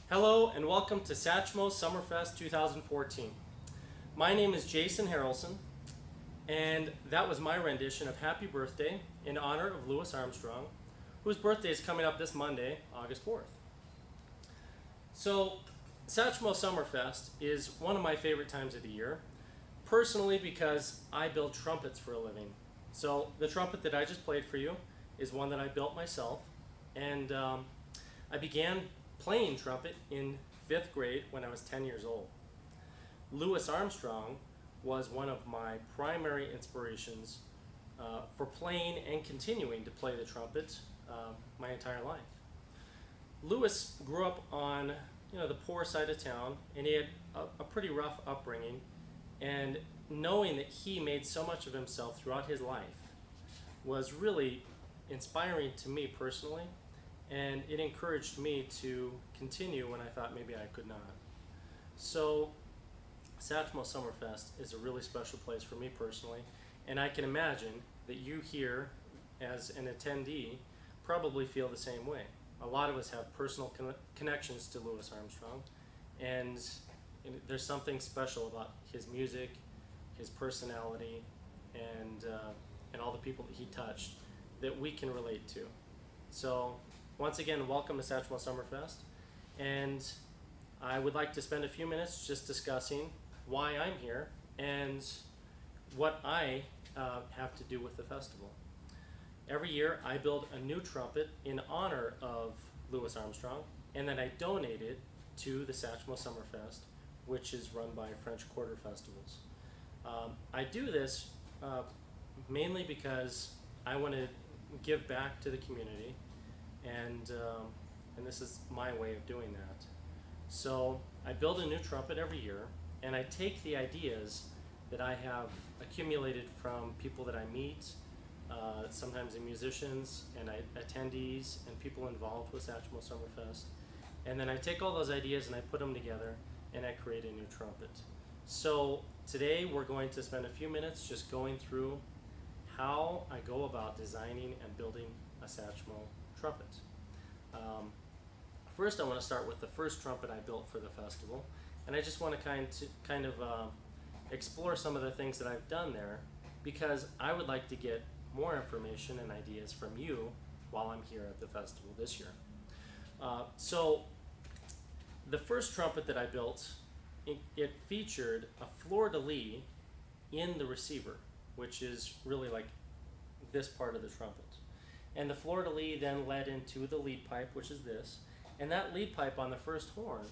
Hello and welcome to Satchmo SummerFest 2014. My name is Jason Harrelson, and that was my rendition of Happy Birthday in honor of Louis Armstrong, whose birthday is coming up this Monday, August 4th. So, Satchmo SummerFest is one of my favorite times of the year, personally because I build trumpets for a living. So, the trumpet that I just played for you is one that I built myself, and I began playing trumpet in 5th grade when I was 10 years old. Louis Armstrong was one of my primary inspirations for playing and continuing to play the trumpet my entire life. Louis grew up on the poor side of town, and he had a pretty rough upbringing, and knowing that he made so much of himself throughout his life was really inspiring to me personally. And it encouraged me to continue when I thought maybe I could not. So Satchmo SummerFest is a really special place for me personally, and I can imagine that you here as an attendee probably feel the same way. A lot of us have personal connections to Louis Armstrong, and there's something special about his music, his personality, and all the people that he touched that we can relate to. So once again, welcome to Satchmo SummerFest, and I would like to spend a few minutes just discussing why I'm here and what I have to do with the festival. Every year I build a new trumpet in honor of Louis Armstrong, and then I donate it to the Satchmo SummerFest, which is run by French Quarter Festivals. I do this mainly because I want to give back to the community, and this is my way of doing that. So I build a new trumpet every year, and I take the ideas that I have accumulated from people that I meet, sometimes the musicians and attendees and people involved with Satchmo SummerFest, and then I take all those ideas and I put them together and I create a new trumpet. So today we're going to spend a few minutes just going through how I go about designing and building a Satchmo trumpet. First, I want to start with the first trumpet I built for the festival, and I just want to kind of explore some of the things that I've done there, because I would like to get more information and ideas from you while I'm here at the festival this year. So the first trumpet that I built, it featured a fleur-de-lis in the receiver, which is really like this part of the trumpet. And the fleur-de-lis then led into the lead pipe, which is this. And that lead pipe on the first horn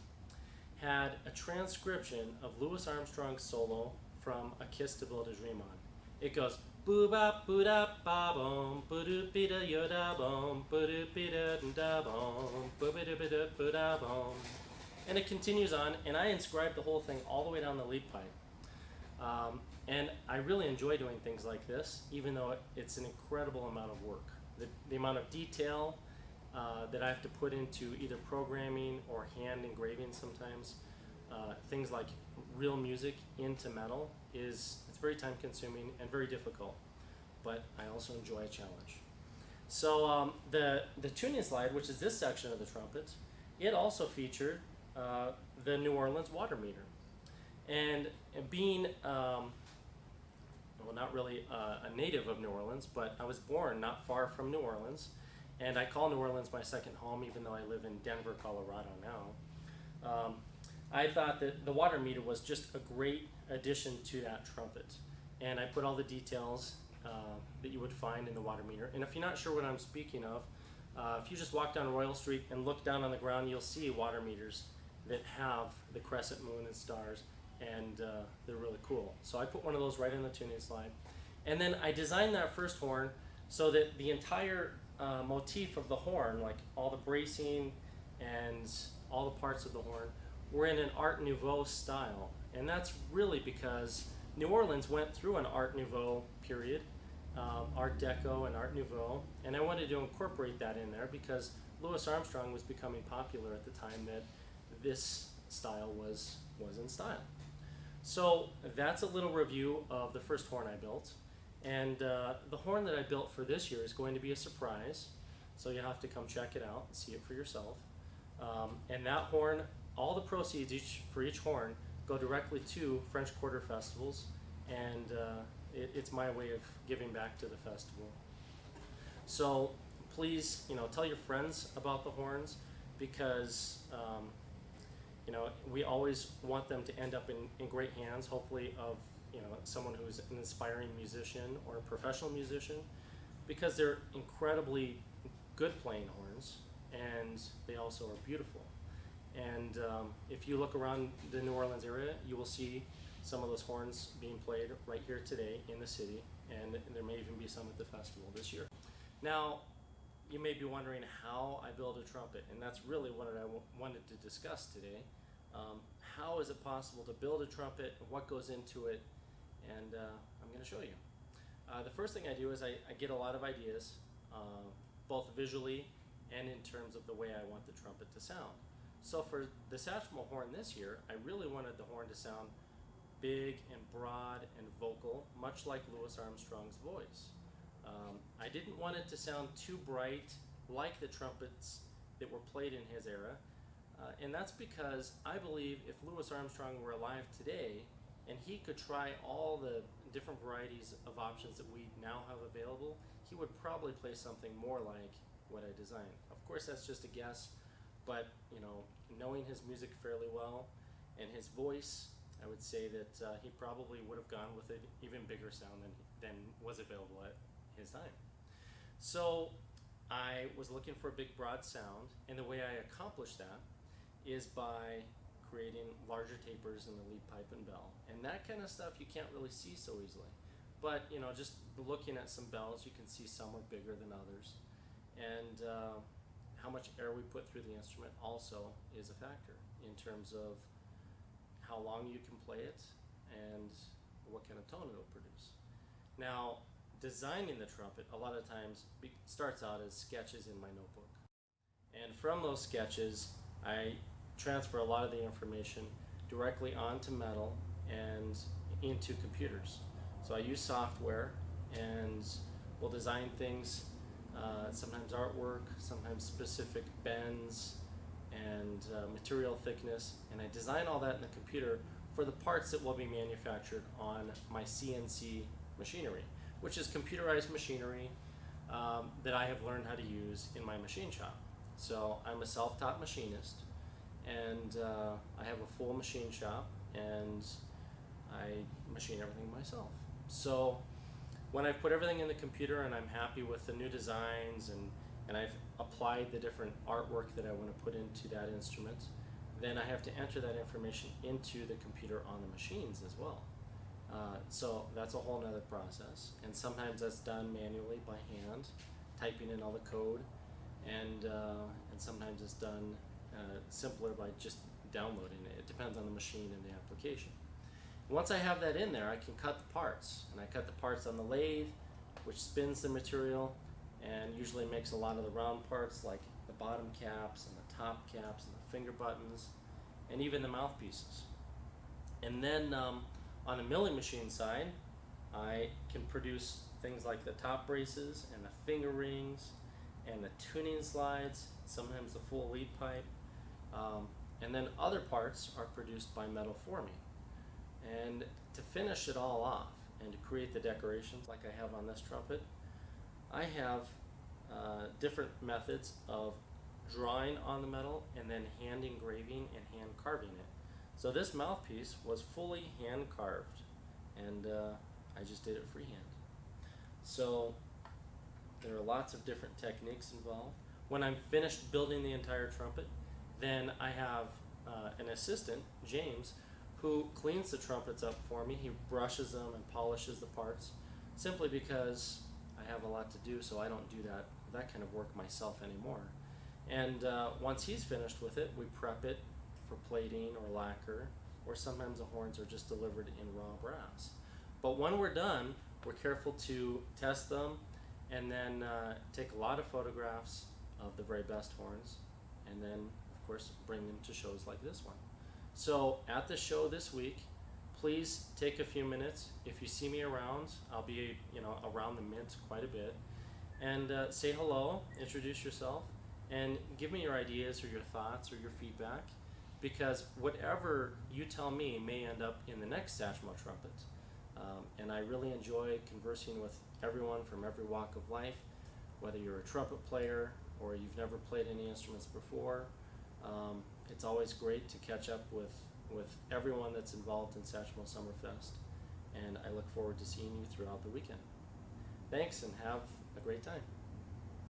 had a transcription of Louis Armstrong's solo from A Kiss to Build a Dream On. It goes boo-bop, boo-dop, ba-boom, boo-doo-be-da, yo-da-boom, boo-doo-be-da-da-boom, boo-be-da-be-da-boo-da-boom. And it continues on, and I inscribed the whole thing all the way down the lead pipe. And I really enjoy doing things like this, even though it's an incredible amount of work. The amount of detail that I have to put into either programming or hand engraving sometimes, things like real music into metal, it's very time consuming and very difficult, but I also enjoy a challenge. So the tuning slide, which is this section of the trumpet, it also featured the New Orleans water meter. And being, well, not really a native of New Orleans, but I was born not far from New Orleans, and I call New Orleans my second home, even though I live in Denver, Colorado now. I thought that the water meter was just a great addition to that trumpet, and I put all the details that you would find in the water meter. And if you're not sure what I'm speaking of, if you just walk down Royal Street and look down on the ground, you'll see water meters that have the crescent moon and stars, and they're really cool. So I put one of those right in the tuning slide. And then I designed that first horn so that the entire motif of the horn, like all the bracing and all the parts of the horn, were in an Art Nouveau style. And that's really because New Orleans went through an Art Nouveau period, Art Deco and Art Nouveau, and I wanted to incorporate that in there because Louis Armstrong was becoming popular at the time that this style was in style. So that's a little review of the first horn I built. And the horn that I built for this year is going to be a surprise, so you have to come check it out and see it for yourself. And that horn, all the proceeds for each horn go directly to French Quarter festivals, and it's my way of giving back to the festival. So please, tell your friends about the horns, because we always want them to end up in great hands, hopefully of someone who's an inspiring musician or a professional musician, because they're incredibly good playing horns, and they also are beautiful. And if you look around the New Orleans area, you will see some of those horns being played right here today in the city, and there may even be some at the festival this year. Now, you may be wondering how I build a trumpet, and that's really what I wanted to discuss today. How is it possible to build a trumpet, and what goes into it, and I'm going to show you. The first thing I do is I get a lot of ideas, both visually and in terms of the way I want the trumpet to sound. So for the Satchmo horn this year, I really wanted the horn to sound big and broad and vocal, much like Louis Armstrong's voice. I didn't want it to sound too bright like the trumpets that were played in his era, and that's because I believe if Louis Armstrong were alive today and he could try all the different varieties of options that we now have available, he would probably play something more like what I designed. Of course, that's just a guess, but knowing his music fairly well and his voice, I would say that he probably would have gone with an even bigger sound than was available at his time. So I was looking for a big broad sound, and the way I accomplished that is by creating larger tapers in the lead pipe and bell. And that kind of stuff you can't really see so easily. But just looking at some bells, you can see some are bigger than others. And how much air we put through the instrument also is a factor in terms of how long you can play it and what kind of tone it'll produce. Now, designing the trumpet a lot of times starts out as sketches in my notebook. And from those sketches, I transfer a lot of the information directly onto metal and into computers. So I use software and will design things, sometimes artwork, sometimes specific bends and material thickness, and I design all that in the computer for the parts that will be manufactured on my CNC machinery, which is computerized machinery that I have learned how to use in my machine shop. So I'm a self-taught machinist, and I have a full machine shop, and I machine everything myself. So when I've put everything in the computer and I'm happy with the new designs and I've applied the different artwork that I want to put into that instrument, then I have to enter that information into the computer on the machines as well. So that's a whole nother process, and sometimes that's done manually by hand, typing in all the code, and sometimes it's done simpler by just downloading it. It depends on the machine and the application. Once I have that in there, I can cut the parts, and I cut the parts on the lathe, which spins the material and usually makes a lot of the round parts like the bottom caps and the top caps and the finger buttons and even the mouthpieces. And then on the milling machine side, I can produce things like the top braces and the finger rings and the tuning slides, sometimes the full lead pipe, and then other parts are produced by metal forming. And to finish it all off and to create the decorations like I have on this trumpet, I have different methods of drawing on the metal and then hand engraving and hand carving it. So this mouthpiece was fully hand carved, and I just did it freehand. So there are lots of different techniques involved. When I'm finished building the entire trumpet, then I have an assistant, James, who cleans the trumpets up for me. He brushes them and polishes the parts, simply because I have a lot to do, so I don't do that kind of work myself anymore. And once he's finished with it, we prep it for plating or lacquer, or sometimes the horns are just delivered in raw brass. But when we're done, we're careful to test them and then take a lot of photographs of the very best horns, and then of course bring them to shows like this one. So at the show this week, please take a few minutes. If you see me around, I'll be around the Mint quite a bit, and say hello, introduce yourself, and give me your ideas or your thoughts or your feedback, because whatever you tell me may end up in the next Satchmo Trumpet. And I really enjoy conversing with everyone from every walk of life, whether you're a trumpet player or you've never played any instruments before. It's always great to catch up with everyone that's involved in Satchmo SummerFest, and I look forward to seeing you throughout the weekend. Thanks, and have a great time.